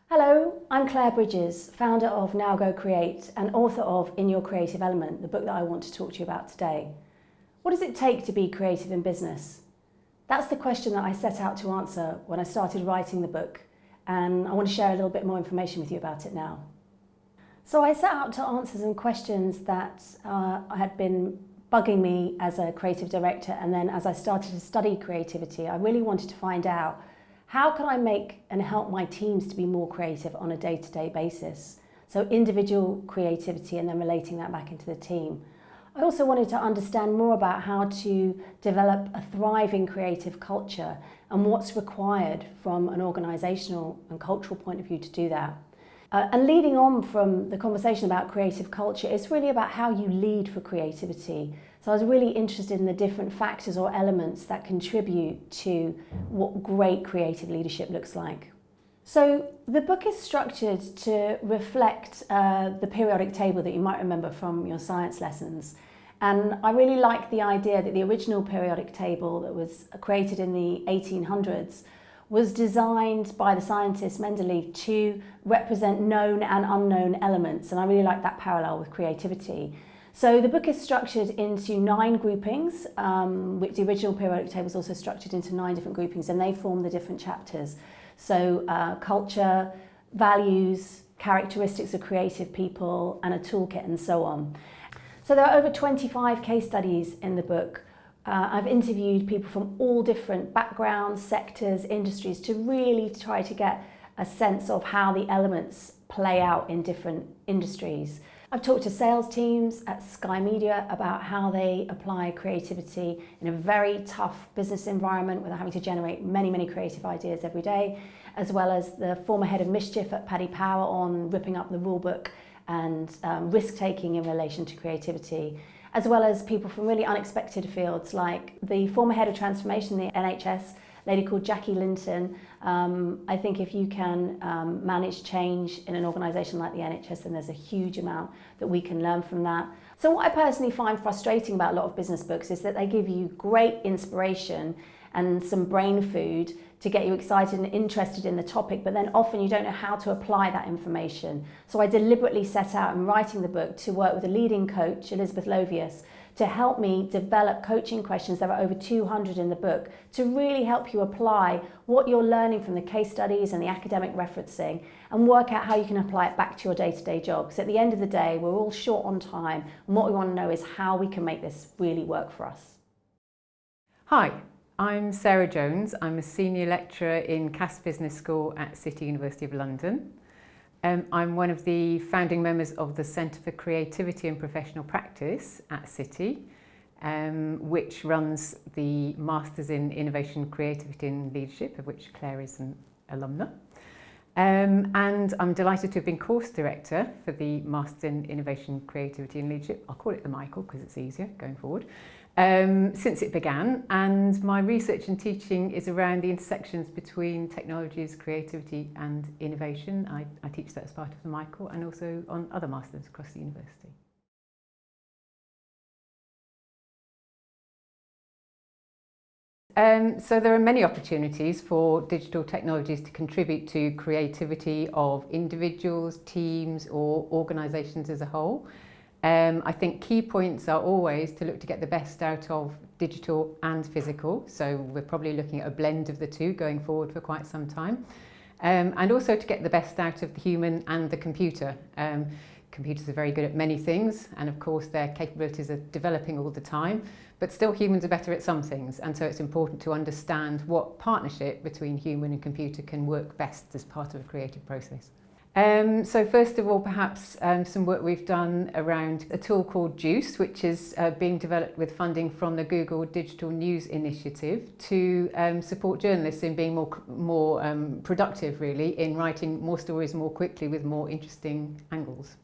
Hello, I'm Claire Bridges, founder of Now Go Create and author of In Your Creative Element, the book that I want to talk to you about today. What does it take to be creative in business? That's the question that I set out to answer when I started writing the book, and I want to share a little bit more information with you about it now. So I set out to answer some questions that had been bugging me as a creative director, and then as I started to study creativity, I really wanted to find out how can I make and help my teams to be more creative on a day-to-day basis? So individual creativity and then relating that back into the team. I also wanted to understand more about how to develop a thriving creative culture and what's required from an organisational and cultural point of view to do that. And leading on from the conversation about creative culture, it's really about how you lead for creativity. So I was really interested in the different factors or elements that contribute to what great creative leadership looks like. So the book is structured to reflect the periodic table that you might remember from your science lessons. And I really like the idea that the original periodic table that was created in the 1800s was designed by the scientist Mendeleev to represent known and unknown elements, and I really like that parallel with creativity. So the book is structured into 9 groupings, which the original periodic table is also structured into 9 different groupings, and they form the different chapters. So culture, values, characteristics of creative people, and a toolkit, and so on. So there are over 25 case studies in the book. I've interviewed people from all different backgrounds, sectors, industries to really try to get a sense of how the elements play out in different industries. I've talked to sales teams at Sky Media about how they apply creativity in a very tough business environment where they're having to generate many creative ideas every day, as well as the former head of Mischief at Paddy Power on ripping up the rule book and risk-taking in relation to creativity, as well as people from really unexpected fields like the former head of transformation in the NHS, a lady called Jackie Linton. I think if you can manage change in an organisation like the NHS, then there's a huge amount that we can learn from that. So what I personally find frustrating about a lot of business books is that they give you great inspiration and some brain food to get you excited and interested in the topic, but then often you don't know how to apply that information. So I deliberately set out in writing the book to work with a leading coach, Elizabeth Lovius, to help me develop coaching questions. There are over 200 in the book to really help you apply what you're learning from the case studies and the academic referencing and work out how you can apply it back to your day-to-day job. Because at the end of the day, we're all short on time, and what we want to know is how we can make this really work for us. Hi. I'm Sarah Jones. I'm a senior lecturer in Cass Business School at City University of London. I'm one of the founding members of the Centre for Creativity and Professional Practice at City, which runs the Masters in Innovation, Creativity and Leadership, of which Claire is an alumna. And I'm delighted to have been course director for the Masters in Innovation, Creativity and Leadership. I'll call it the Michael because it's easier going forward. Since it began, and my research and teaching is around the intersections between technologies, creativity and innovation. I teach that as part of the Michael and also on other masters across the university. So there are many opportunities for digital technologies to contribute to creativity of individuals, teams or organisations as a whole. I think key points are always to look to get the best out of digital and physical. So we're probably looking at a blend of the two going forward for quite some time. And also to get the best out of the human and the computer. Computers are very good at many things, and of course their capabilities are developing all the time, but still humans are better at some things, and so it's important to understand what partnership between human and computer can work best as part of a creative process. So first of all, perhaps some work we've done around a tool called Juice, which is being developed with funding from the Google Digital News Initiative to support journalists in being more productive, really, in writing more stories more quickly with more interesting angles.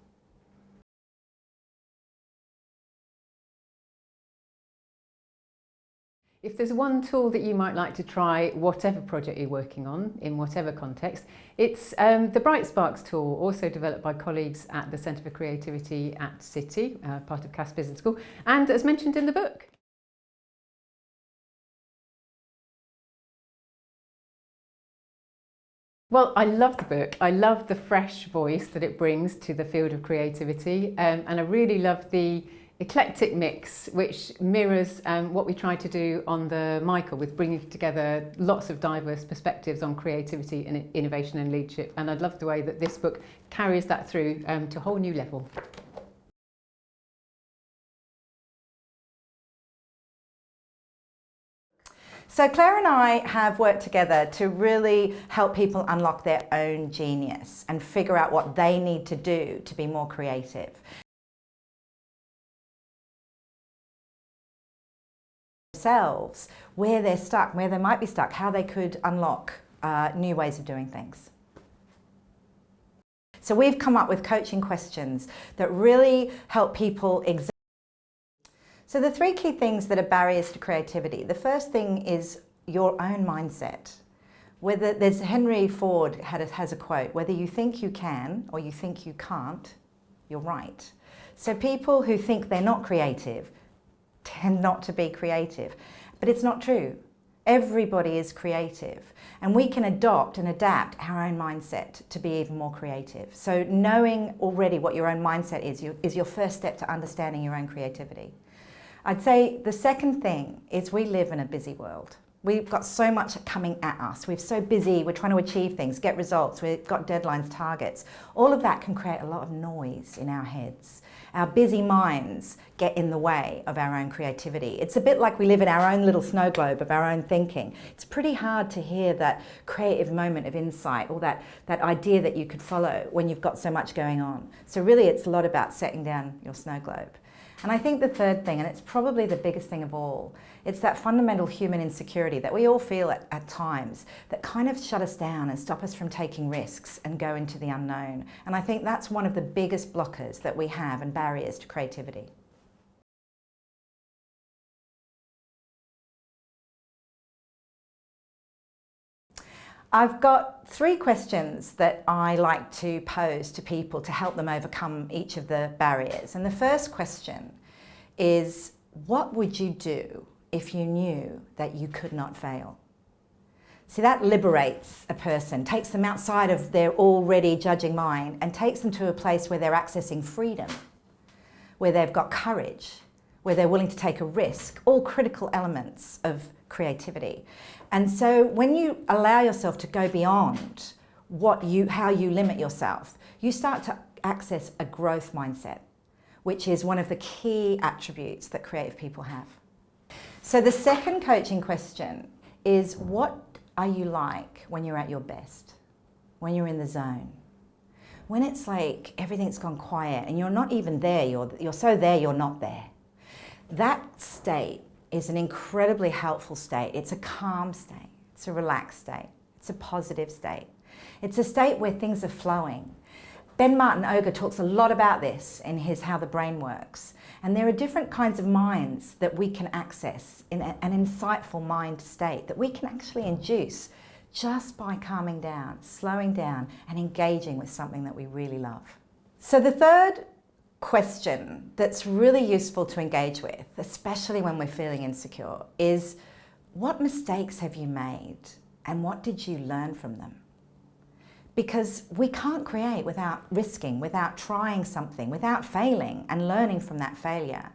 If there's one tool that you might like to try, whatever project you're working on, in whatever context, it's the Bright Sparks tool, also developed by colleagues at the Centre for Creativity at City, part of Cass Business School, and as mentioned in the book. Well, I love the book. I love the fresh voice that it brings to the field of creativity, and I really love the eclectic mix, which mirrors what we try to do on the Michael, with bringing together lots of diverse perspectives on creativity and innovation and leadership. And I love the way that this book carries that through to a whole new level. So Claire and I have worked together to really help people unlock their own genius and figure out what they need to do to be more creative. Themselves, where they're stuck, where they might be stuck, how they could unlock new ways of doing things. So we've come up with coaching questions that really help people examine. So the three key things that are barriers to creativity. The first thing is your own mindset. Whether there's Henry Ford has a quote, whether you think you can or you think you can't, you're right. So people who think they're not creative tend not to be creative. But it's not true. Everybody is creative, and we can adopt and adapt our own mindset to be even more creative. So knowing already what your own mindset is your first step to understanding your own creativity. I'd say the second thing is we live in a busy world. We've got so much coming at us. We're so busy, we're trying to achieve things, get results, we've got deadlines, targets. All of that can create a lot of noise in our heads. Our busy minds get in the way of our own creativity. It's a bit like we live in our own little snow globe of our own thinking. It's pretty hard to hear that creative moment of insight or that idea that you could follow when you've got so much going on. So really it's a lot about setting down your snow globe. And I think the third thing, and it's probably the biggest thing of all, it's that fundamental human insecurity that we all feel at times that kind of shut us down and stop us from taking risks and go into the unknown. And I think that's one of the biggest blockers that we have and barriers to creativity. I've got three questions that I like to pose to people to help them overcome each of the barriers. And the first question is, what would you do if you knew that you could not fail? See, that liberates a person, takes them outside of their already judging mind and takes them to a place where they're accessing freedom, where they've got courage, where they're willing to take a risk, all critical elements of creativity. And so when you allow yourself to go beyond how you limit yourself, you start to access a growth mindset, which is one of the key attributes that creative people have. So the second coaching question is, what are you like when you're at your best? When you're in the zone? When it's like everything's gone quiet and you're not even there, you're so there you're not there. That state is an incredibly helpful state. It's a calm state, it's a relaxed state, it's a positive state. It's a state where things are flowing. Ben Martin Ogre talks a lot about this in his How the Brain Works. And there are different kinds of minds that we can access in an insightful mind state that we can actually induce just by calming down, slowing down, and engaging with something that we really love. So the third question that's really useful to engage with, especially when we're feeling insecure, is what mistakes have you made and what did you learn from them? Because we can't create without risking, without trying something, without failing and learning from that failure.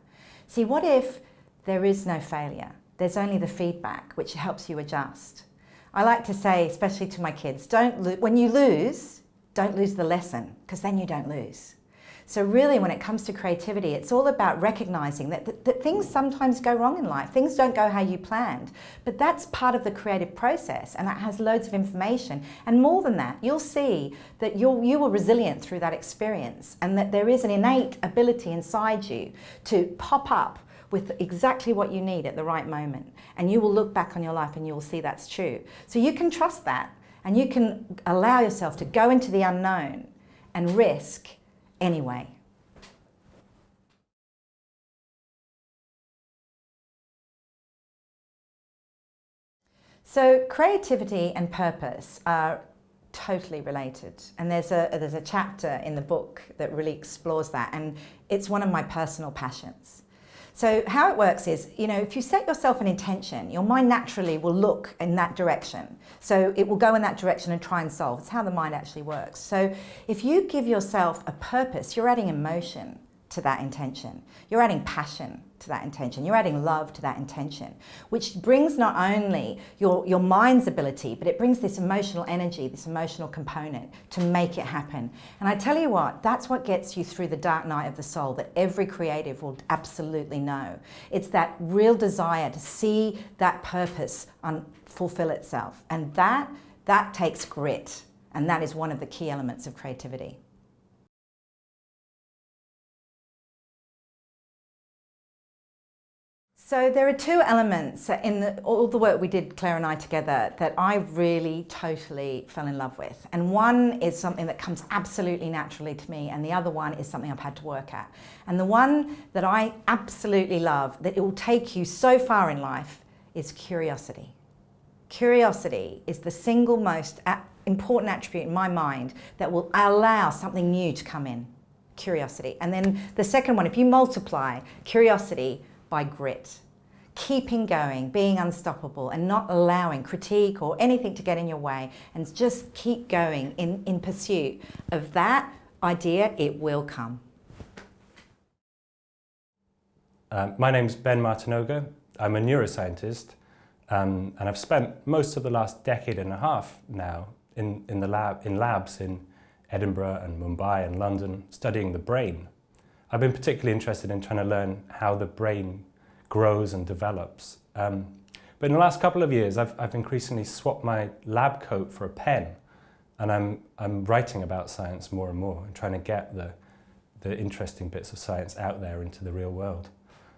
See, what if there is no failure? There's only the feedback, which helps you adjust. I like to say, especially to my kids, when you lose, don't lose the lesson, because then you don't lose. So really, when it comes to creativity, it's all about recognizing that things sometimes go wrong in life. Things don't go how you planned, but that's part of the creative process, and that has loads of information. And more than that, you'll see that you were resilient through that experience, and that there is an innate ability inside you to pop up with exactly what you need at the right moment. And you will look back on your life and you will see that's true. So you can trust that, and you can allow yourself to go into the unknown and risk anyway. So creativity and purpose are totally related, and there's a chapter in the book that really explores that, and it's one of my personal passions. So how it works is, if you set yourself an intention, your mind naturally will look in that direction. So it will go in that direction and try and solve. It's how the mind actually works. So if you give yourself a purpose, you're adding emotion to that intention. You're adding passion to that intention. You're adding love to that intention, which brings not only your mind's ability, but it brings this emotional energy, this emotional component to make it happen. And I tell you what, that's what gets you through the dark night of the soul that every creative will absolutely know. It's that real desire to see that purpose fulfill itself. And that takes grit. And that is one of the key elements of creativity. So there are two elements in all the work we did, Claire and I together, that I really totally fell in love with. And one is something that comes absolutely naturally to me, and the other one is something I've had to work at. And the one that I absolutely love, that it will take you so far in life, is curiosity. Curiosity is the single most important attribute in my mind that will allow something new to come in. Curiosity. And then the second one, if you multiply curiosity by grit, keeping going, being unstoppable, and not allowing critique or anything to get in your way, and just keep going in pursuit of that idea, it will come. My name's Ben Martinoga. I'm a neuroscientist, and I've spent most of the last decade and a half now in labs in Edinburgh and Mumbai and London studying the brain. I've been particularly interested in trying to learn how the brain grows and develops. But in the last couple of years, I've increasingly swapped my lab coat for a pen, and I'm writing about science more and more and trying to get the interesting bits of science out there into the real world.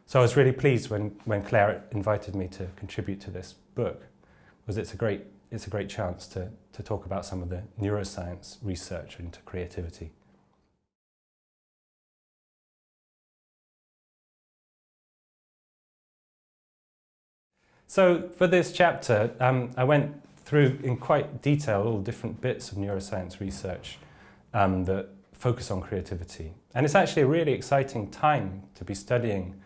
So I was really pleased when Claire invited me to contribute to this book, because it's a great chance to talk about some of the neuroscience research into creativity. So for this chapter, I went through in quite detail all different bits of neuroscience research that focus on creativity. And it's actually a really exciting time to be studying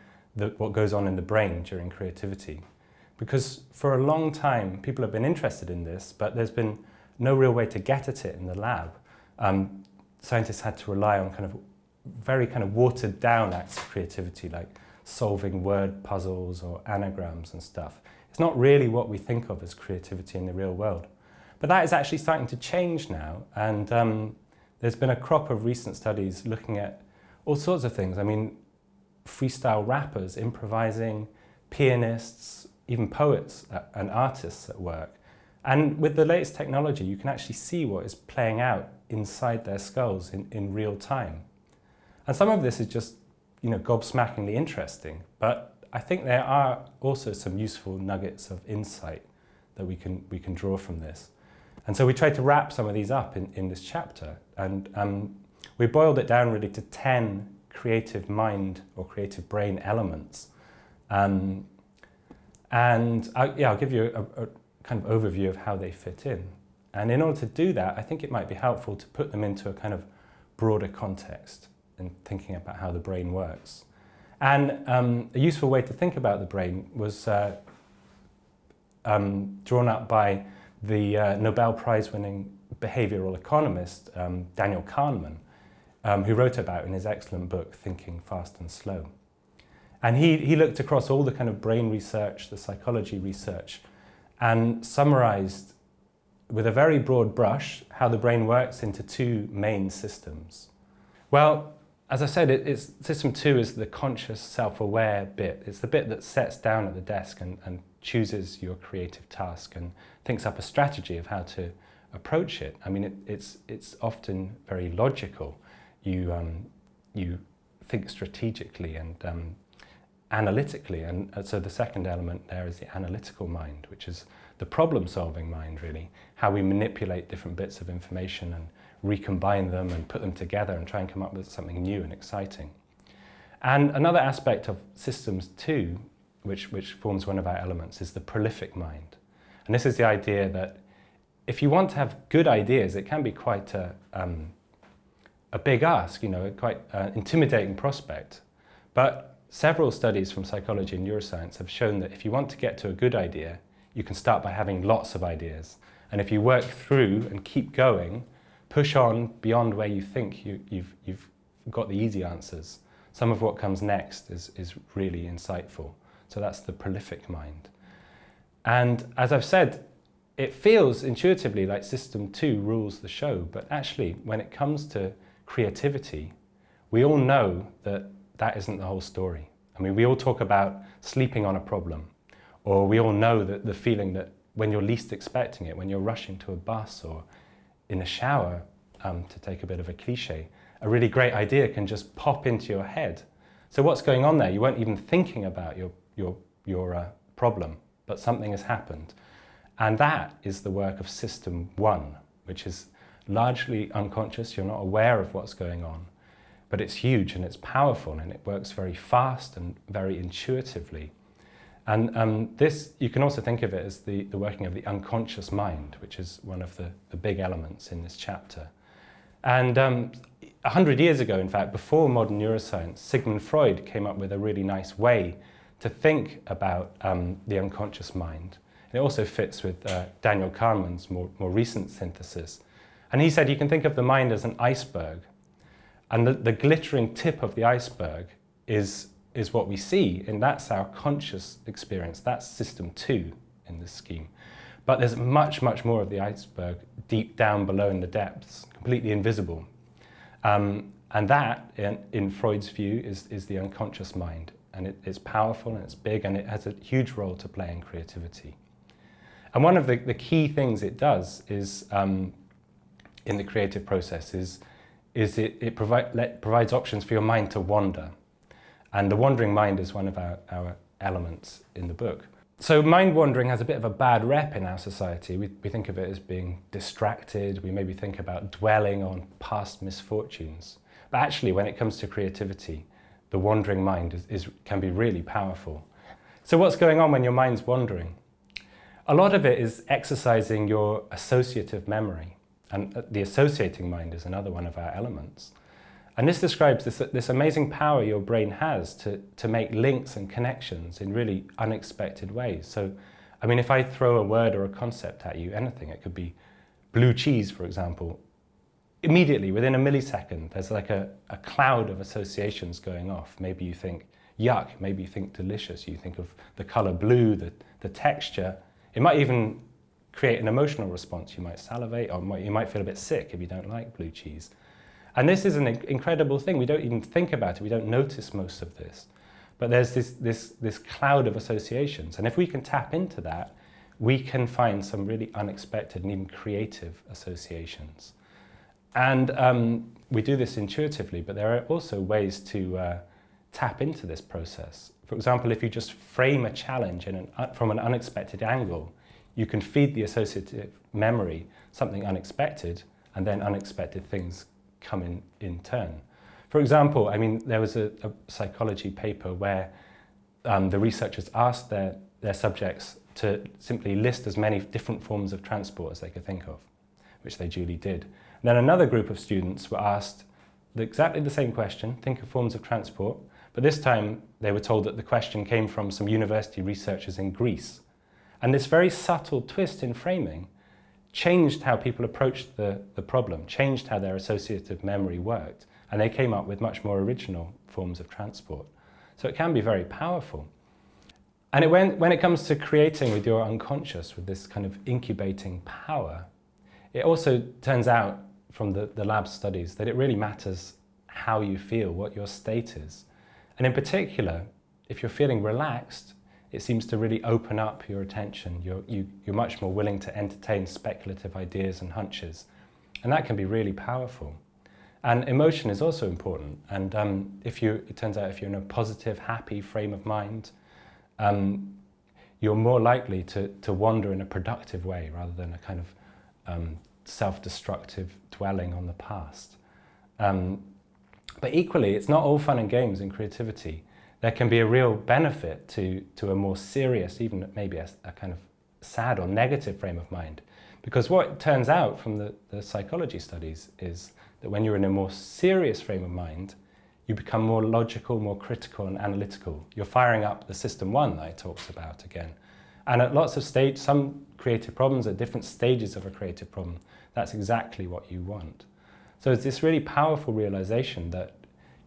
what goes on in the brain during creativity. Because for a long time, people have been interested in this, but there's been no real way to get at it in the lab. Scientists had to rely on very watered down acts of creativity, like solving word puzzles or anagrams and stuff. It's not really what we think of as creativity in the real world. But that is actually starting to change now, and there's been a crop of recent studies looking at all sorts of things. I mean, freestyle rappers, improvising, pianists, even poets and artists at work. And with the latest technology, you can actually see what is playing out inside their skulls in real time. And some of this is just gobsmackingly interesting, but I think there are also some useful nuggets of insight that we can draw from this. And so we tried to wrap some of these up in this chapter, and we boiled it down really to 10 creative mind or creative brain elements. And I'll give you a kind of overview of how they fit in. And in order to do that, I think it might be helpful to put them into a kind of broader context in thinking about how the brain works. And a useful way to think about the brain was drawn up by the Nobel Prize-winning behavioral economist Daniel Kahneman, who wrote about in his excellent book, Thinking Fast and Slow. And he looked across all the kind of brain research, the psychology research, and summarized with a very broad brush how the brain works into two main systems. Well, as I said, system 2 is the conscious, self-aware bit. It's the bit that sets down at the desk and chooses your creative task and thinks up a strategy of how to approach it. I mean, it's often very logical. You think strategically and analytically, and so the second element there is the analytical mind, which is the problem-solving mind, really, how we manipulate different bits of information and recombine them and put them together and try and come up with something new and exciting. And another aspect of systems 2, which forms one of our elements, is the prolific mind. And this is the idea that if you want to have good ideas, it can be quite a big ask, quite an intimidating prospect. But several studies from psychology and neuroscience have shown that if you want to get to a good idea, you can start by having lots of ideas. And if you work through and keep going, push on beyond where you think you've got the easy answers, some of what comes next is really insightful. So that's the prolific mind. And as I've said, it feels intuitively like System 2 rules the show, but actually when it comes to creativity, we all know that that isn't the whole story. I mean, we all talk about sleeping on a problem, or we all know that the feeling that when you're least expecting it, when you're rushing to a bus or in a shower, to take a bit of a cliche, a really great idea can just pop into your head. So what's going on there? You weren't even thinking about your problem, but something has happened. And that is the work of System 1, which is largely unconscious. You're not aware of what's going on, but it's huge and it's powerful and it works very fast and very intuitively. And this, you can also think of it as the working of the unconscious mind, which is one of the big elements in this chapter. And 100 years ago, in fact, before modern neuroscience, Sigmund Freud came up with a really nice way to think about the unconscious mind. And it also fits with Daniel Kahneman's more recent synthesis. And he said you can think of the mind as an iceberg. And the glittering tip of the iceberg is what we see, and that's our conscious experience. That's System 2 in this scheme. But there's much, much more of the iceberg deep down below in the depths, completely invisible. And that, in Freud's view, is the unconscious mind. And it's powerful and it's big and it has a huge role to play in creativity. And one of the key things it does is, in the creative process, is it provides options for your mind to wander. And the wandering mind is one of our elements in the book. So mind wandering has a bit of a bad rep in our society. We think of it as being distracted. We maybe think about dwelling on past misfortunes. But actually, when it comes to creativity, the wandering mind can be really powerful. So what's going on when your mind's wandering? A lot of it is exercising your associative memory. And the associating mind is another one of our elements. And this describes this amazing power your brain has to make links and connections in really unexpected ways. So, I mean, if I throw a word or a concept at you, anything, it could be blue cheese, for example, immediately, within a millisecond, there's like a cloud of associations going off. Maybe you think yuck, maybe you think delicious, you think of the color blue, the texture. It might even create an emotional response. You might salivate, or you might feel a bit sick if you don't like blue cheese. And this is an incredible thing. We don't even think about it. We don't notice most of this. But there's this cloud of associations. And if we can tap into that, we can find some really unexpected and even creative associations. And we do this intuitively, but there are also ways to tap into this process. For example, if you just frame a challenge from an unexpected angle, you can feed the associative memory something unexpected, and then unexpected things come in turn. For example, I mean, there was a psychology paper where the researchers asked their subjects to simply list as many different forms of transport as they could think of, which they duly did. And then another group of students were asked exactly the same question, think of forms of transport, but this time they were told that the question came from some university researchers in Greece. And this very subtle twist in framing changed how people approached the problem, changed how their associative memory worked, and they came up with much more original forms of transport. So it can be very powerful. And when it comes to creating with your unconscious, with this kind of incubating power, it also turns out from the lab studies that it really matters how you feel, what your state is. And in particular, if you're feeling relaxed, it seems to really open up your attention. You're much more willing to entertain speculative ideas and hunches. And that can be really powerful. And emotion is also important. And it turns out if you're in a positive, happy frame of mind, you're more likely to wander in a productive way rather than a kind of self-destructive dwelling on the past. But equally, it's not all fun and games in creativity. There can be a real benefit to a more serious, even maybe a kind of sad or negative frame of mind. Because what turns out from the psychology studies is that when you're in a more serious frame of mind, you become more logical, more critical and analytical. You're firing up the system one that it talks about again. And at lots of stages, some creative problems at different stages of a creative problem, that's exactly what you want. So it's this really powerful realization that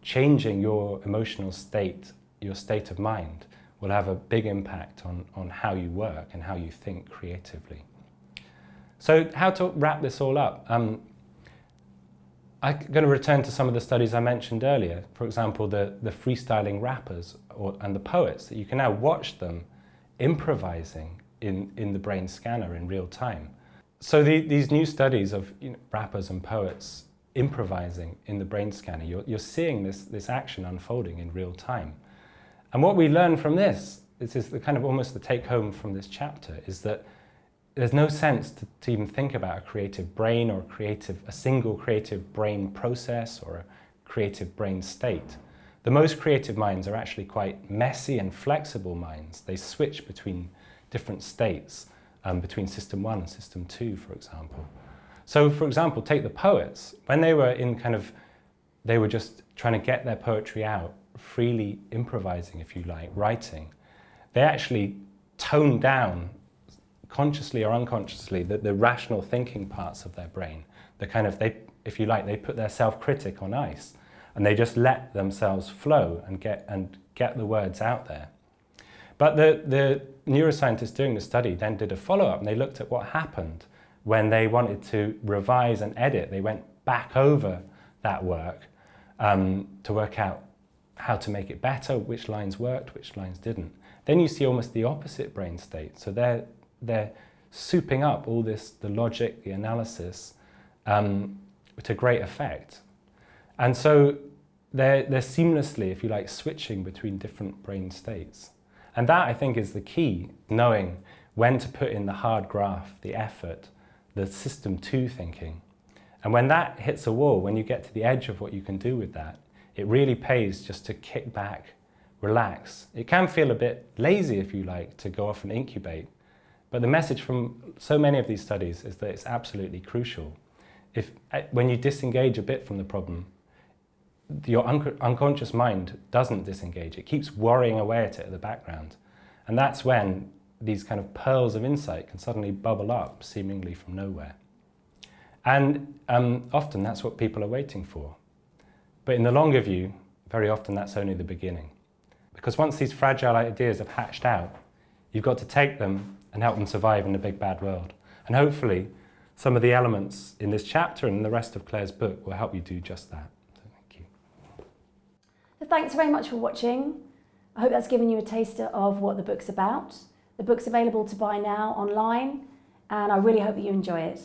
changing your emotional state, your state of mind, will have a big impact on how you work and how you think creatively. So how to wrap this all up? I'm going to return to some of the studies I mentioned earlier. For example, the freestyling rappers and the poets, that you can now watch them improvising in the brain scanner in real time. So these new studies of rappers and poets improvising in the brain scanner, you're seeing this action unfolding in real time. And what we learn from this is the kind of almost the take home from this chapter, is that there's no sense to even think about a creative brain or a single creative brain process or a creative brain state. The most creative minds are actually quite messy and flexible minds. They switch between different states, between system 1 and system 2, for example. So, for example, take the poets. When they were they were just trying to get their poetry out, freely improvising, if you like, writing, they actually toned down, consciously or unconsciously, the rational thinking parts of their brain. If you like, they put their self-critic on ice, and they just let themselves flow and get the words out there. But the neuroscientists doing the study then did a follow-up, and they looked at what happened when they wanted to revise and edit. They went back over that work to work out how to make it better, which lines worked, which lines didn't. Then you see almost the opposite brain state. So they're souping up all this, the logic, the analysis, to great effect. And so they're seamlessly, if you like, switching between different brain states. And that, I think, is the key, knowing when to put in the hard graft, the effort, the system 2 thinking. And when that hits a wall, when you get to the edge of what you can do with that, it really pays just to kick back, relax. It can feel a bit lazy, if you like, to go off and incubate. But the message from so many of these studies is that it's absolutely crucial. When you disengage a bit from the problem, your unconscious mind doesn't disengage. It keeps worrying away at it in the background. And that's when these kind of pearls of insight can suddenly bubble up, seemingly from nowhere. And often that's what people are waiting for. But in the longer view, very often that's only the beginning. Because once these fragile ideas have hatched out, you've got to take them and help them survive in the big bad world. And hopefully, some of the elements in this chapter and the rest of Claire's book will help you do just that. So thank you. So thanks very much for watching. I hope that's given you a taster of what the book's about. The book's available to buy now online, and I really hope that you enjoy it.